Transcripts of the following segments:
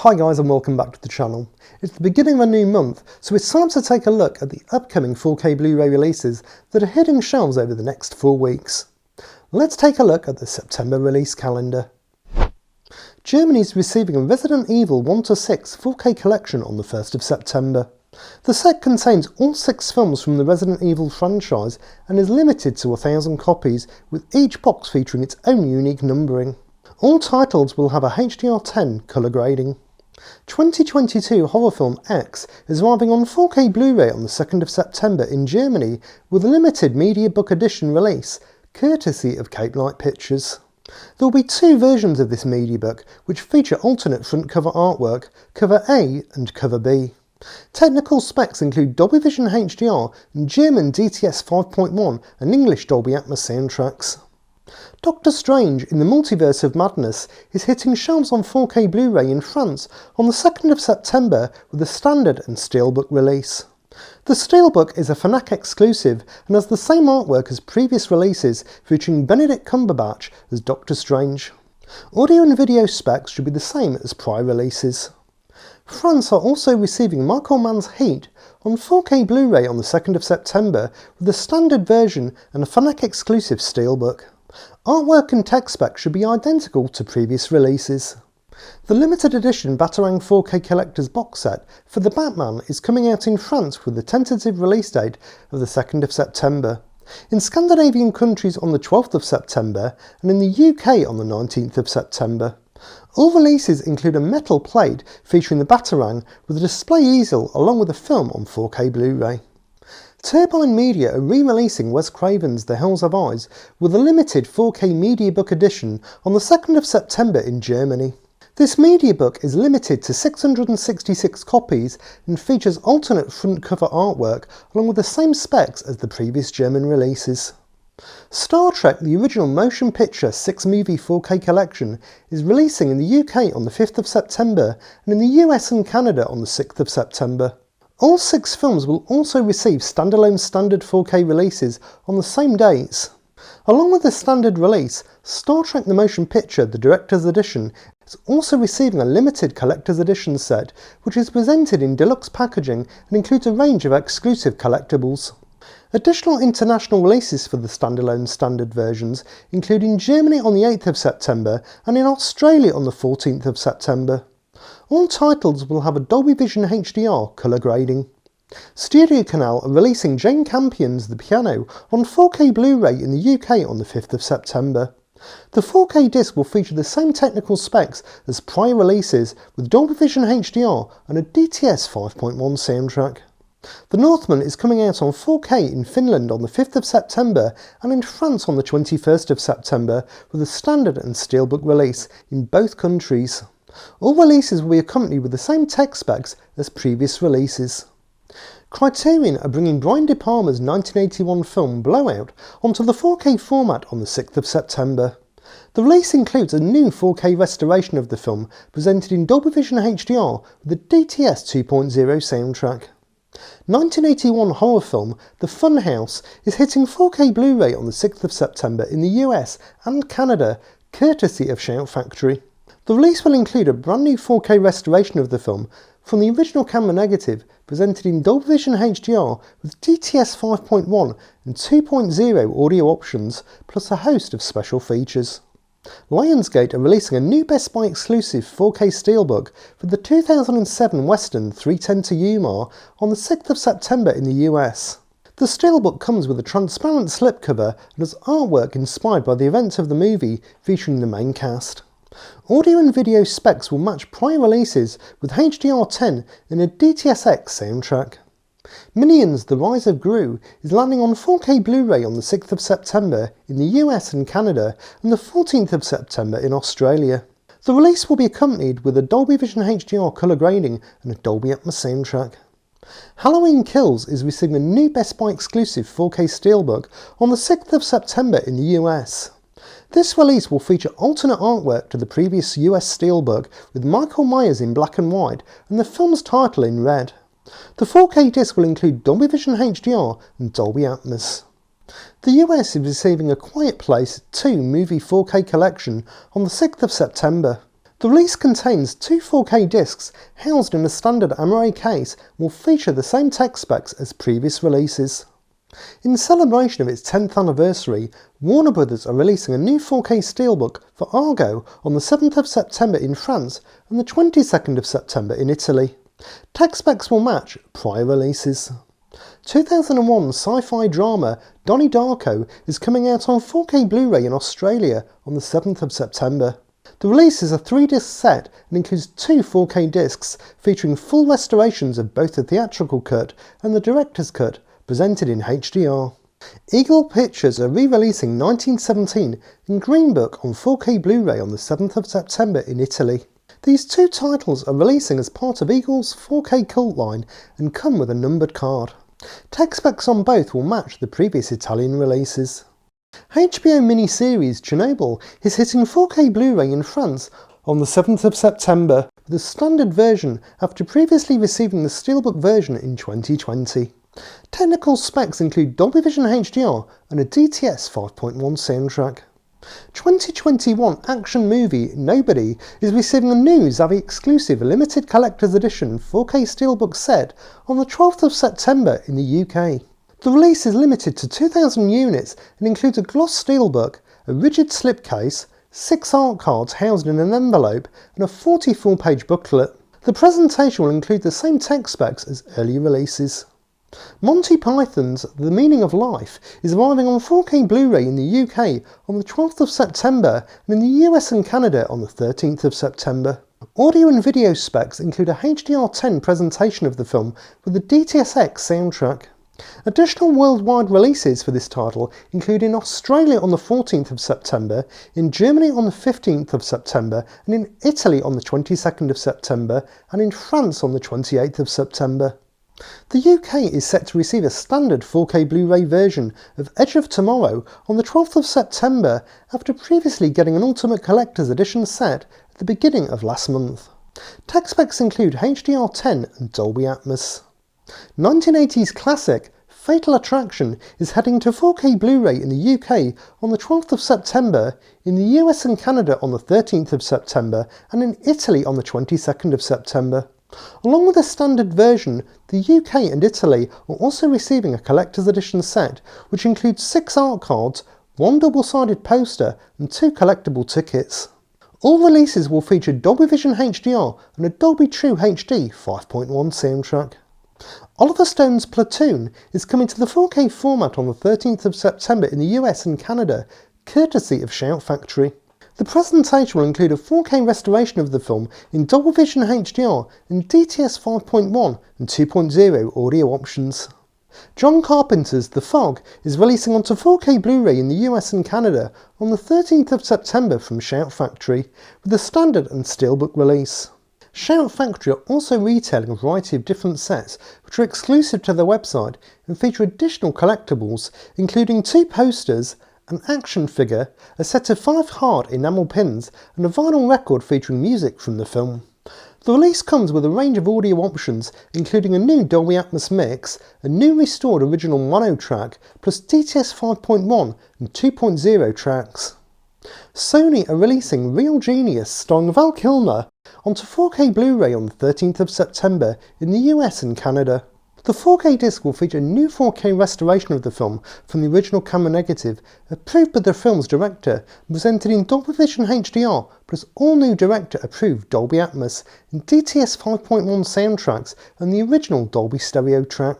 Hi guys and welcome back to the channel. It's the beginning of a new month, so it's time to take a look at the upcoming 4K Blu-ray releases that are hitting shelves over the next 4 weeks. Let's take a look at the September release calendar. Germany is receiving a Resident Evil 1-6 4K collection on the 1st of September. The set contains all 6 films from the Resident Evil franchise and is limited to 1,000 copies, with each box featuring its own unique numbering. All titles will have a HDR10 colour grading. 2022 horror film X is arriving on 4K Blu-ray on the 2nd of September in Germany with a limited media book edition release, courtesy of Cape Light Pictures. There will be 2 versions of this media book which feature alternate front cover artwork, cover A and cover B. Technical specs include Dolby Vision HDR and German DTS 5.1 and English Dolby Atmos soundtracks. Doctor Strange in the Multiverse of Madness is hitting shelves on 4K Blu-ray in France on the 2nd of September with a standard and steelbook release. The steelbook is a Fnac exclusive and has the same artwork as previous releases, featuring Benedict Cumberbatch as Doctor Strange. Audio and video specs should be the same as prior releases. France are also receiving Michael Mann's Heat on 4K Blu-ray on the 2nd of September with a standard version and a Fnac exclusive steelbook. Artwork and tech specs should be identical to previous releases. The limited edition Batarang 4K Collector's box set for The Batman is coming out in France with the tentative release date of the 2nd of September, in Scandinavian countries on the 12th of September and in the UK on the 19th of September. All releases include a metal plate featuring the Batarang with a display easel along with a film on 4K Blu-ray. Turbine Media are re-releasing Wes Craven's The Hills Have Eyes with a limited 4K media book edition on the 2nd of September in Germany. This media book is limited to 666 copies and features alternate front cover artwork along with the same specs as the previous German releases. Star Trek The Original Motion Picture 6-movie 4K collection is releasing in the UK on the 5th of September and in the US and Canada on the 6th of September. All 6 films will also receive standalone standard 4K releases on the same dates. Along with the standard release, Star Trek The Motion Picture The Director's Edition is also receiving a limited collector's edition set, which is presented in deluxe packaging and includes a range of exclusive collectibles. Additional international releases for the standalone standard versions include in Germany on the 8th of September and in Australia on the 14th of September. All titles will have a Dolby Vision HDR colour grading. Studio Canal are releasing Jane Campion's The Piano on 4K Blu-ray in the UK on the 5th of September. The 4K disc will feature the same technical specs as prior releases with Dolby Vision HDR and a DTS 5.1 soundtrack. The Northman is coming out on 4K in Finland on the 5th of September and in France on the 21st of September with a standard and steelbook release in both countries. All releases will be accompanied with the same tech specs as previous releases. Criterion are bringing Brian De Palma's 1981 film Blowout onto the 4K format on the 6th of September. The release includes a new 4K restoration of the film presented in Dolby Vision HDR with a DTS 2.0 soundtrack. 1981 horror film The Funhouse is hitting 4K Blu-ray on the 6th of September in the US and Canada, courtesy of Shout Factory. The release will include a brand new 4K restoration of the film from the original camera negative, presented in Dolby Vision HDR with DTS 5.1 and 2.0 audio options, plus a host of special features. Lionsgate are releasing a new Best Buy exclusive 4K steelbook for the 2007 Western 3:10 to Yuma on the 6th of September in the US. The steelbook comes with a transparent slipcover and has artwork inspired by the events of the movie, featuring the main cast. Audio and video specs will match prior releases with HDR10 and a DTS:X soundtrack. Minions: The Rise of Gru is landing on 4K Blu-ray on the 6th of September in the US and Canada and the 14th of September in Australia. The release will be accompanied with a Dolby Vision HDR colour grading and a Dolby Atmos soundtrack. Halloween Kills is receiving a new Best Buy exclusive 4K Steelbook on the 6th of September in the US. This release will feature alternate artwork to the previous US Steelbook with Michael Myers in black and white and the film's title in red. The 4K disc will include Dolby Vision HDR and Dolby Atmos. The US is receiving A Quiet Place 2 movie 4K collection on the 6th of September. The release contains two 4K discs housed in a standard Amaray case and will feature the same tech specs as previous releases. In celebration of its 10th anniversary, Warner Bros. Are releasing a new 4K Steelbook for Argo on the 7th of September in France and the 22nd of September in Italy. Tech specs will match prior releases. 2001 sci-fi drama Donnie Darko is coming out on 4K Blu-ray in Australia on the 7th of September. The release is a 3-disc set and includes two 4K discs featuring full restorations of both the theatrical cut and the director's cut, presented in HDR. Eagle Pictures are re-releasing 1917 and Green Book on 4K Blu-ray on the 7th of September in Italy. These two titles are releasing as part of Eagle's 4K cult line and come with a numbered card. Tech specs on both will match the previous Italian releases. HBO miniseries Chernobyl is hitting 4K Blu-ray in France on the 7th of September with a standard version after previously receiving the Steelbook version in 2020. Technical specs include Dolby Vision HDR and a DTS 5.1 soundtrack. 2021 action movie Nobody is receiving a new Zavvi exclusive limited collector's edition 4K Steelbook set on the 12th of September in the UK. The release is limited to 2,000 units and includes a gloss steelbook, a rigid slipcase, 6 art cards housed in an envelope and a 44-page booklet. The presentation will include the same tech specs as earlier releases. Monty Python's The Meaning of Life is arriving on 4K Blu-ray in the UK on the 12th of September and in the US and Canada on the 13th of September. Audio and video specs include a HDR10 presentation of the film with the DTS:X soundtrack. Additional worldwide releases for this title include in Australia on the 14th of September, in Germany on the 15th of September, and in Italy on the 22nd of September, and in France on the 28th of September. The UK is set to receive a standard 4K Blu-ray version of Edge of Tomorrow on the 12th of September after previously getting an Ultimate Collector's Edition set at the beginning of last month. Tech specs include HDR10 and Dolby Atmos. 1980s classic Fatal Attraction is heading to 4K Blu-ray in the UK on the 12th of September, in the US and Canada on the 13th of September, and in Italy on the 22nd of September. Along with a standard version, the UK and Italy are also receiving a collector's edition set, which includes 6 art cards, 1 double-sided poster and 2 collectible tickets. All releases will feature Dolby Vision HDR and a Dolby True HD 5.1 soundtrack. Oliver Stone's Platoon is coming to the 4K format on the 13th of September in the US and Canada, courtesy of Shout Factory. The presentation will include a 4K restoration of the film in Dolby Vision HDR and DTS 5.1 and 2.0 audio options. John Carpenter's The Fog is releasing onto 4K Blu-ray in the US and Canada on the 13th of September from Shout Factory, with a standard and steelbook release. Shout Factory are also retailing a variety of different sets which are exclusive to their website and feature additional collectibles, including 2 posters, an action figure, a set of 5 hard enamel pins, and a vinyl record featuring music from the film. The release comes with a range of audio options, including a new Dolby Atmos mix, a new restored original mono track, plus DTS 5.1 and 2.0 tracks. Sony are releasing Real Genius starring Val Kilmer onto 4K Blu-ray on the 13th of September in the US and Canada. The 4K disc will feature a new 4K restoration of the film from the original camera negative, approved by the film's director, and presented in Dolby Vision HDR, plus all new director-approved Dolby Atmos and DTS 5.1 soundtracks and the original Dolby Stereo track.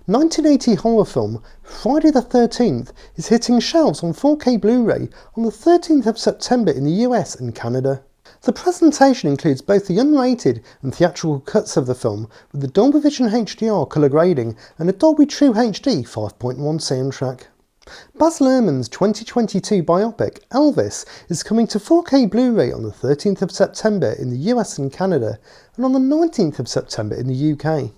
1980 horror film Friday the 13th is hitting shelves on 4K Blu-ray on the 13th of September in the US and Canada. The presentation includes both the unrated and theatrical cuts of the film with the Dolby Vision HDR colour grading and a Dolby True HD 5.1 soundtrack. Baz Luhrmann's 2022 biopic Elvis is coming to 4K Blu-ray on the 13th of September in the US and Canada, and on the 19th of September in the UK.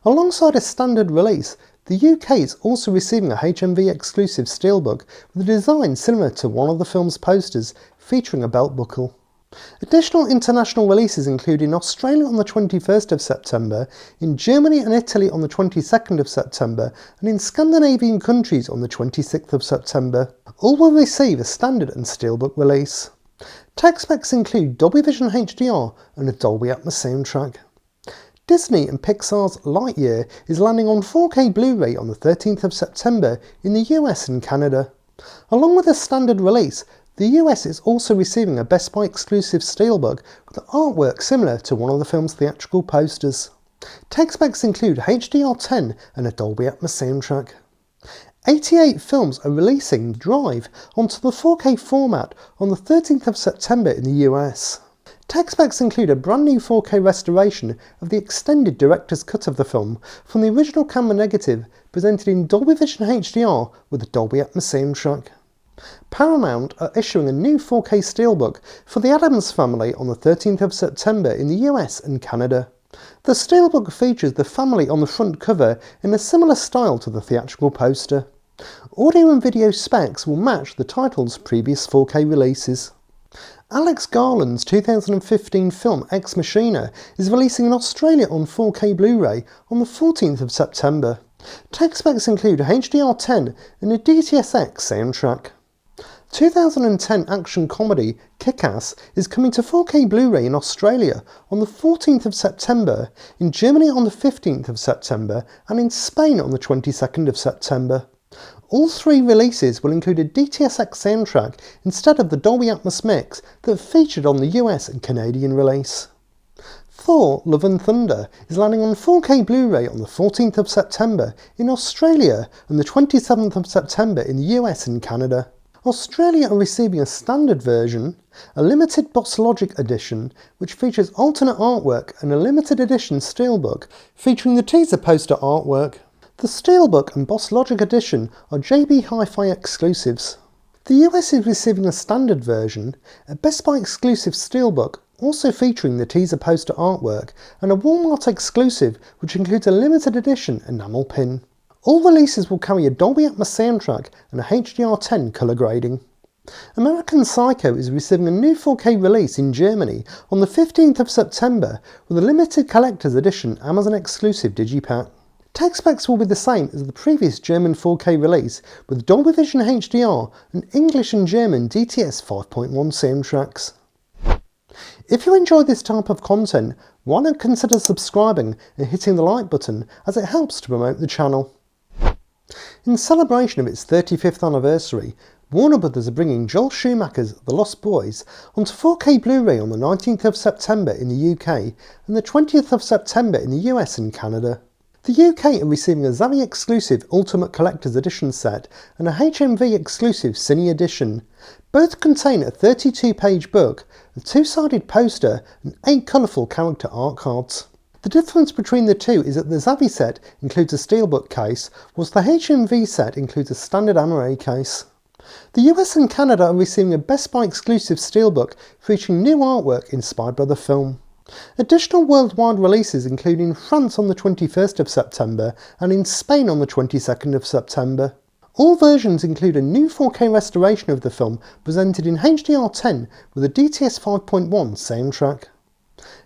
Alongside a standard release, the UK is also receiving a HMV exclusive steelbook with a design similar to one of the film's posters, featuring a belt buckle. Additional international releases include in Australia on the 21st of September, in Germany and Italy on the 22nd of September, and in Scandinavian countries on the 26th of September. All will receive a standard and steelbook release. Tech specs include Dolby Vision HDR and a Dolby Atmos soundtrack. Disney and Pixar's Lightyear is landing on 4K Blu-ray on the 13th of September in the US and Canada. Along with a standard release, the US is also receiving a Best Buy exclusive steelbook with artwork similar to one of the film's theatrical posters. Tech specs include HDR10 and a Dolby Atmos soundtrack. 88 films are releasing Drive onto the 4K format on the 13th of September in the US. Tech specs include a brand new 4K restoration of the extended director's cut of the film from the original camera negative, presented in Dolby Vision HDR with a Dolby Atmos soundtrack. Paramount are issuing a new 4K steelbook for the Addams Family on the 13th of September in the US and Canada. The steelbook features the family on the front cover in a similar style to the theatrical poster. Audio and video specs will match the title's previous 4K releases. Alex Garland's 2015 film Ex Machina is releasing in Australia on 4K Blu-ray on the 14th of September. Tech specs include HDR10 and a DTS:X soundtrack. 2010 action comedy Kick-Ass is coming to 4K Blu-ray in Australia on the 14th of September, in Germany on the 15th of September, and in Spain on the 22nd of September. All three releases will include a DTS:X soundtrack instead of the Dolby Atmos mix that featured on the US and Canadian release. Thor: Love and Thunder is landing on 4K Blu-ray on the 14th of September in Australia and the 27th of September in the US and Canada. Australia are receiving a standard version, a limited Boss Logic edition which features alternate artwork, and a limited edition steelbook featuring the teaser poster artwork. The steelbook and Boss Logic edition are JB Hi-Fi exclusives. The US is receiving a standard version, a Best Buy exclusive steelbook also featuring the teaser poster artwork, and a Walmart exclusive which includes a limited edition enamel pin. All releases will carry a Dolby Atmos soundtrack and a HDR10 colour grading. American Psycho is receiving a new 4K release in Germany on the 15th of September with a limited collector's edition Amazon exclusive digipack. Tech specs will be the same as the previous German 4K release, with Dolby Vision HDR and English and German DTS 5.1 soundtracks. If you enjoy this type of content, why not consider subscribing and hitting the like button, as it helps to promote the channel. In celebration of its 35th anniversary, Warner Brothers are bringing Joel Schumacher's The Lost Boys onto 4K Blu-ray on the 19th of September in the UK and the 20th of September in the US and Canada. The UK are receiving a Zavi exclusive Ultimate Collector's Edition set and a HMV exclusive Cine Edition. Both contain a 32-page book, a two-sided poster and 8 colourful character art cards. The difference between the two is that the Zavi set includes a steelbook case, whilst the HMV set includes a standard Amaray case. The US and Canada are receiving a Best Buy exclusive steelbook featuring new artwork inspired by the film. Additional worldwide releases include in France on the 21st of September and in Spain on the 22nd of September. All versions include a new 4K restoration of the film presented in HDR10 with a DTS 5.1 soundtrack.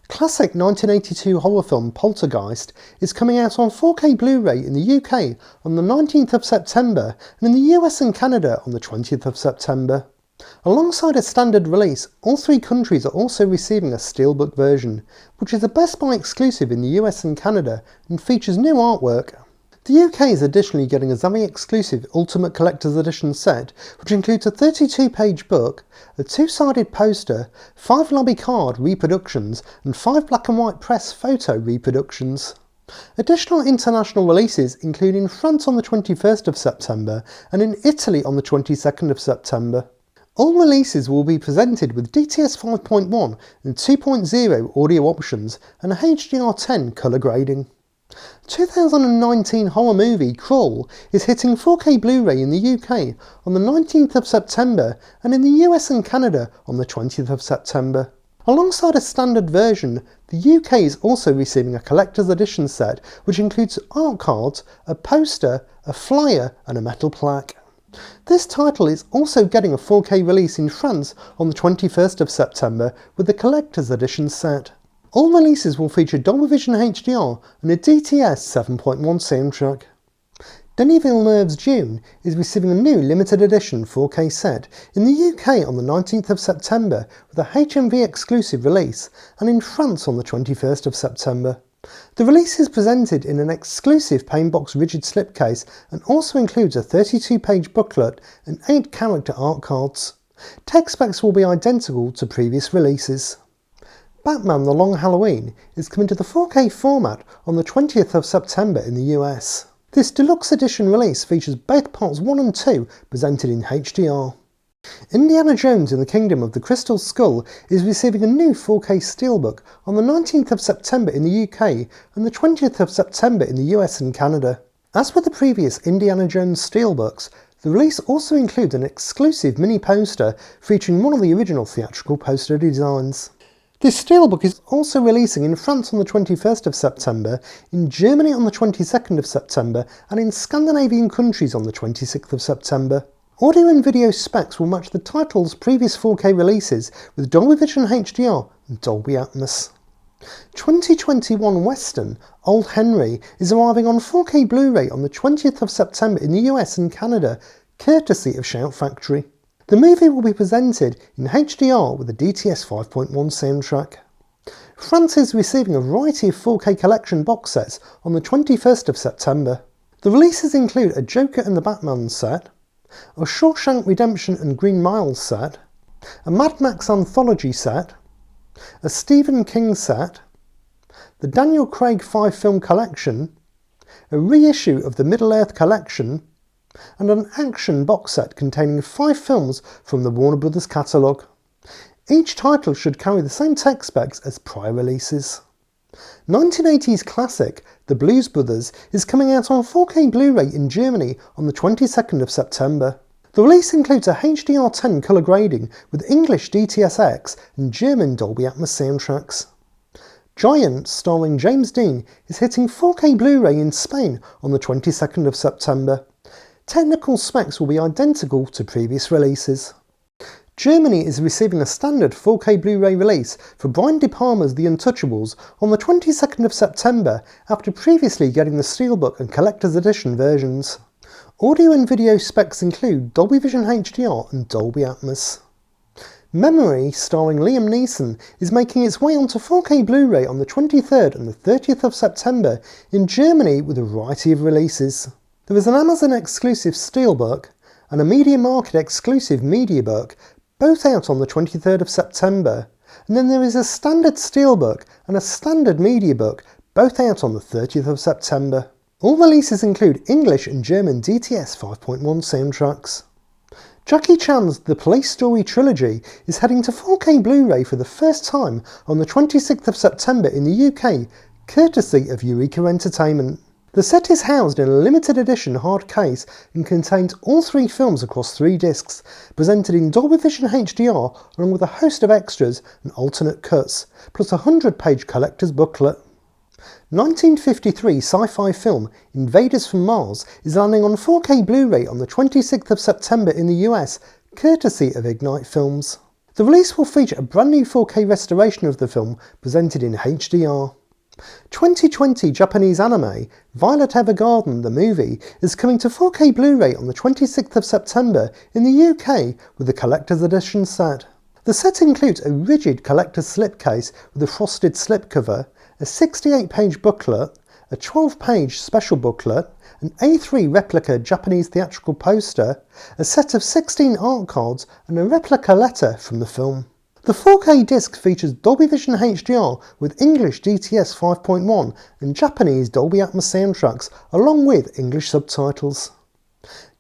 Classic 1982 horror film Poltergeist is coming out on 4K Blu-ray in the UK on the 19th of September and in the US and Canada on the 20th of September. Alongside a standard release, all three countries are also receiving a steelbook version, which is a Best Buy exclusive in the US and Canada and features new artwork. The UK is additionally getting a Zavi exclusive Ultimate Collector's Edition set, which includes a 32-page book, a two-sided poster, 5 lobby card reproductions and 5 black and white press photo reproductions. Additional international releases include in France on the 21st of September and in Italy on the 22nd of September. All releases will be presented with DTS 5.1 and 2.0 audio options and a HDR10 colour grading. 2019 horror movie Crawl is hitting 4K Blu-ray in the UK on the 19th of September and in the US and Canada on the 20th of September. Alongside a standard version, the UK is also receiving a collector's edition set which includes art cards, a poster, a flyer and a metal plaque. This title is also getting a 4K release in France on the 21st of September with the collector's edition set. All releases will feature Dolby Vision HDR and a DTS 7.1 soundtrack. Denis Villeneuve's Dune is receiving a new limited edition 4K set in the UK on the 19th of September with a HMV exclusive release and in France on the 21st of September. The release is presented in an exclusive Paintbox rigid slipcase and also includes a 32-page booklet and 8 character art cards. Text specs will be identical to previous releases. Batman: The Long Halloween is coming to the 4K format on the 20th of September in the US. This deluxe edition release features both parts 1 and 2 presented in HDR. Indiana Jones in the Kingdom of the Crystal Skull is receiving a new 4K steelbook on the 19th of September in the UK and the 20th of September in the US and Canada. As with the previous Indiana Jones steelbooks, the release also includes an exclusive mini poster featuring one of the original theatrical poster designs. This steelbook is also releasing in France on the 21st of September, in Germany on the 22nd of September and in Scandinavian countries on the 26th of September. Audio and video specs will match the title's previous 4K releases with Dolby Vision HDR and Dolby Atmos. 2021 Western Old Henry is arriving on 4K Blu-ray on the 20th of September in the US and Canada, courtesy of Shout Factory. The movie will be presented in HDR with a DTS 5.1 soundtrack. France is receiving a variety of 4K collection box sets on the 21st of September. The releases include a Joker and the Batman set, a Shawshank Redemption and Green Mile set, a Mad Max Anthology set, a Stephen King set, the Daniel Craig 5-film collection, a reissue of the Middle-earth collection, and an action box set containing 5 films from the Warner Bros. Catalogue. Each title should carry the same tech specs as prior releases. 1980s classic The Blues Brothers is coming out on 4K Blu-ray in Germany on the 22nd of September. The release includes a HDR10 colour grading with English DTS:X and German Dolby Atmos soundtracks. Giant, starring James Dean, is hitting 4K Blu-ray in Spain on the 22nd of September. Technical specs will be identical to previous releases. Germany is receiving a standard 4K Blu-ray release for Brian De Palma's The Untouchables on the 22nd of September after previously getting the steelbook and collector's edition versions. Audio and video specs include Dolby Vision HDR and Dolby Atmos. Memory, starring Liam Neeson, is making its way onto 4K Blu-ray on the 23rd and the 30th of September in Germany with a variety of releases. There is an Amazon exclusive steelbook and a Media Market exclusive mediabook, both out on the 23rd of September, and then there is a standard steelbook and a standard mediabook, both out on the 30th of September. All releases include English and German DTS 5.1 soundtracks. Jackie Chan's The Police Story trilogy is heading to 4K Blu-ray for the first time on the 26th of September in the UK, courtesy of Eureka Entertainment. The set is housed in a limited edition hard case and contains all 3 films across 3 discs, presented in Dolby Vision HDR along with a host of extras and alternate cuts, plus a 100-page collector's booklet. 1953 sci-fi film Invaders from Mars is landing on 4K Blu-ray on the 26th of September in the US, courtesy of Ignite Films. The release will feature a brand new 4K restoration of the film presented in HDR. 2020 Japanese anime Violet Evergarden the movie is coming to 4K Blu-ray on the 26th of September in the UK with a collector's edition set. The set includes a rigid collector's slipcase with a frosted slipcover, a 68-page booklet, a 12-page special booklet, an A3 replica Japanese theatrical poster, a set of 16 art cards and a replica letter from the film. The 4K disc features Dolby Vision HDR with English DTS 5.1 and Japanese Dolby Atmos soundtracks along with English subtitles.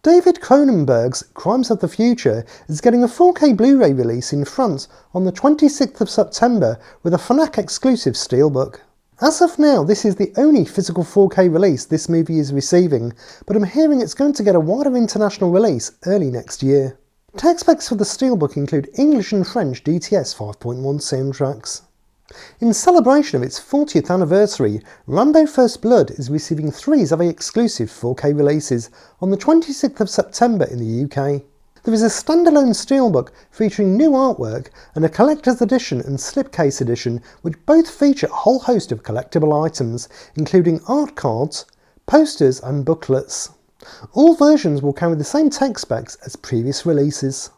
David Cronenberg's Crimes of the Future is getting a 4K Blu-ray release in France on the 26th of September with a Fnac exclusive steelbook. As of now, this is the only physical 4K release this movie is receiving, but I'm hearing it's going to get a wider international release early next year. Tech specs for the Steelbook include English and French DTS 5.1 soundtracks. In celebration of its 40th anniversary, Rambo First Blood is receiving 3 Zavvi exclusive 4K releases on the 26th of September in the UK. There is a standalone Steelbook featuring new artwork and a collector's edition and slipcase edition, which both feature a whole host of collectible items, including art cards, posters and booklets. All versions will carry the same tech specs as previous releases.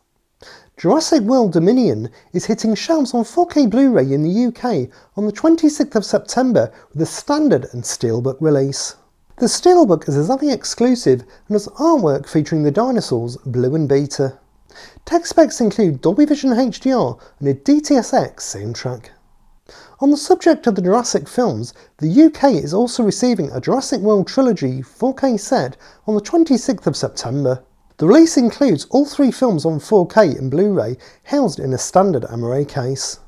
Jurassic World Dominion is hitting shelves on 4K Blu-ray in the UK on the 26th of September with a standard and Steelbook release. The Steelbook is a Zavvi exclusive and has artwork featuring the dinosaurs Blue and Beta. Tech specs include Dolby Vision HDR and a DTS:X soundtrack. On the subject of the Jurassic films, the UK is also receiving a Jurassic World Trilogy 4K set on the 26th of September. The release includes all 3 films on 4K and Blu-ray housed in a standard Amaray case.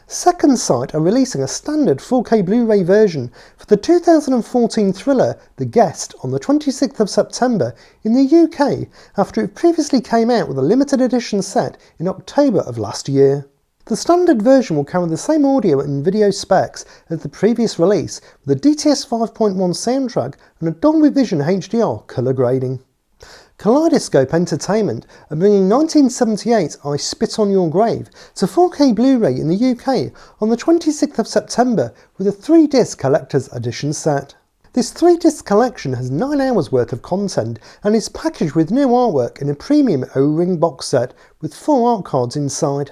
Second Sight are releasing a standard 4K Blu-ray version for the 2014 thriller The Guest on the 26th of September in the UK after it previously came out with a limited edition set in October of last year. The standard version will carry the same audio and video specs as the previous release with a DTS 5.1 soundtrack and a Dolby Vision HDR colour grading. Kaleidoscope Entertainment are bringing 1978's I Spit on Your Grave to 4K Blu-ray in the UK on the 26th of September with a 3-disc collector's edition set. This 3-disc collection has 9 hours worth of content and is packaged with new artwork in a premium O-ring box set with 4 art cards inside.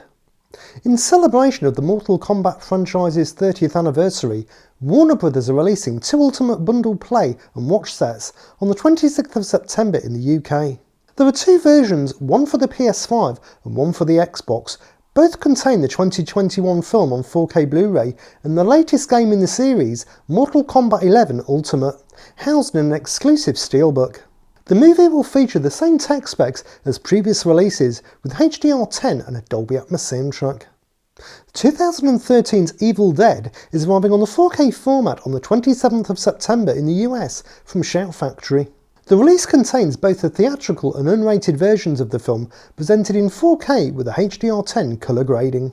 In celebration of the Mortal Kombat franchise's 30th anniversary, Warner Bros. Are releasing 2 Ultimate Bundle Play and Watch sets on the 26th of September in the UK. There are 2 versions, one for the PS5 and one for the Xbox. Both contain the 2021 film on 4K Blu-ray and the latest game in the series, Mortal Kombat 11 Ultimate, housed in an exclusive Steelbook. The movie will feature the same tech specs as previous releases with HDR10 and a Dolby Atmos soundtrack. 2013's Evil Dead is arriving on the 4K format on the 27th of September in the US from Shout Factory. The release contains both the theatrical and unrated versions of the film presented in 4K with a HDR10 colour grading.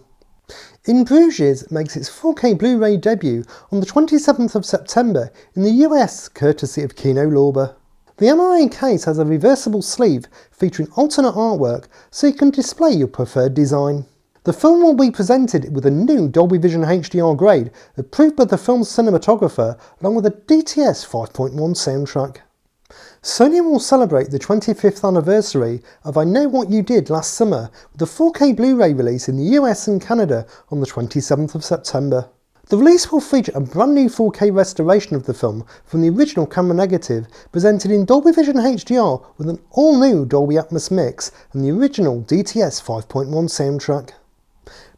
In Bruges makes its 4K Blu-ray debut on the 27th of September in the US courtesy of Kino Lorber. The Amaray case has a reversible sleeve featuring alternate artwork so you can display your preferred design. The film will be presented with a new Dolby Vision HDR grade approved by the film's cinematographer along with a DTS 5.1 soundtrack. Sony will celebrate the 25th anniversary of I Know What You Did Last Summer with a 4K Blu-ray release in the US and Canada on the 27th of September. The release will feature a brand new 4K restoration of the film from the original camera negative presented in Dolby Vision HDR with an all-new Dolby Atmos mix and the original DTS 5.1 soundtrack.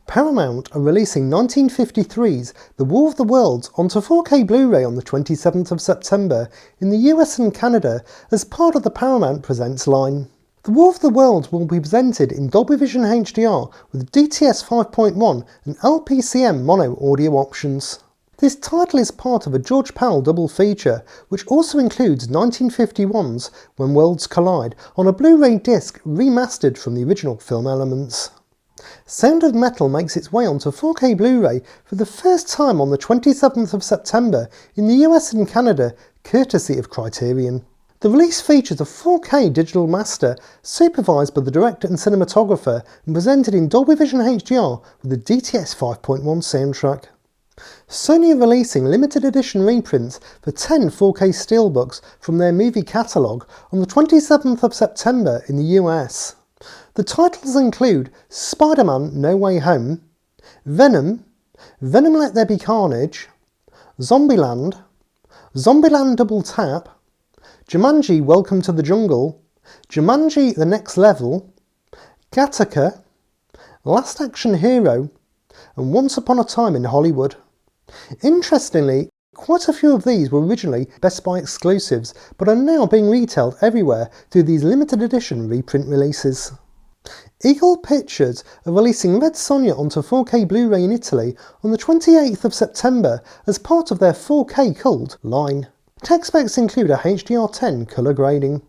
Paramount are releasing 1953's The War of the Worlds onto 4K Blu-ray on the 27th of September in the US and Canada as part of the Paramount Presents line. The War of the Worlds will be presented in Dolby Vision HDR with DTS 5.1 and LPCM mono audio options. This title is part of a George Powell double feature, which also includes 1951's When Worlds Collide on a Blu-ray disc remastered from the original film elements. Sound of Metal makes its way onto 4K Blu-ray for the first time on the 27th of September in the US and Canada, courtesy of Criterion. The release features a 4K digital master supervised by the director and cinematographer and presented in Dolby Vision HDR with a DTS 5.1 soundtrack. Sony are releasing limited edition reprints for 10 4K steelbooks from their movie catalogue on the 27th of September in the US. The titles include Spider-Man No Way Home, Venom, Venom Let There Be Carnage, Zombieland, Zombieland Double Tap, Jumanji Welcome to the Jungle, Jumanji The Next Level, Gattaca, Last Action Hero, and Once Upon a Time in Hollywood. Interestingly, quite a few of these were originally Best Buy exclusives, but are now being retailed everywhere through these limited edition reprint releases. Eagle Pictures are releasing Red Sonja onto 4K Blu-ray in Italy on the 28th of September as part of their 4K Cult line. Tech specs include a HDR10 colour grading.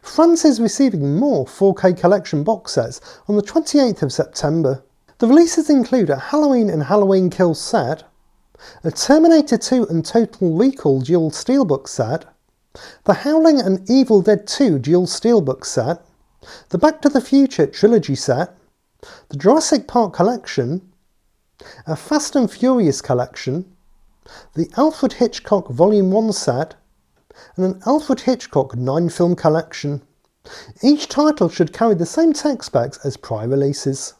France is receiving more 4K collection box sets on the 28th of September. The releases include a Halloween and Halloween Kills set, a Terminator 2 and Total Recall dual steelbook set, the Howling and Evil Dead 2 dual steelbook set, the Back to the Future trilogy set, the Jurassic Park collection, a Fast and Furious collection, the Alfred Hitchcock Volume 1 set, and an Alfred Hitchcock 9-film collection. Each title should carry the same tech specs as prior releases.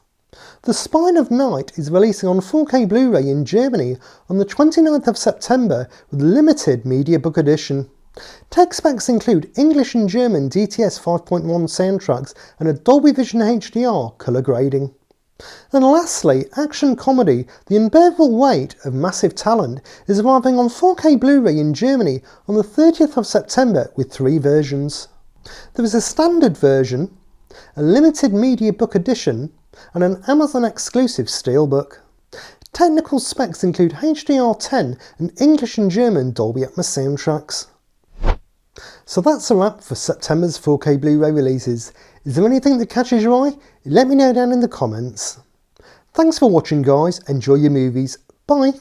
The Spine of Night is releasing on 4K Blu-ray in Germany on the 29th of September with limited media book edition. Tech specs include English and German DTS 5.1 soundtracks and a Dolby Vision HDR colour grading. And lastly, action comedy The Unbearable Weight of Massive Talent is arriving on 4K Blu-ray in Germany on the 30th of September with 3 versions. There is a standard version, a limited media book edition, and an Amazon exclusive steelbook. Technical specs include HDR10 and English and German Dolby Atmos soundtracks. So that's a wrap for September's 4K Blu-ray releases. Is there anything that catches your eye? Let me know down in the comments. Thanks for watching guys, enjoy your movies, bye!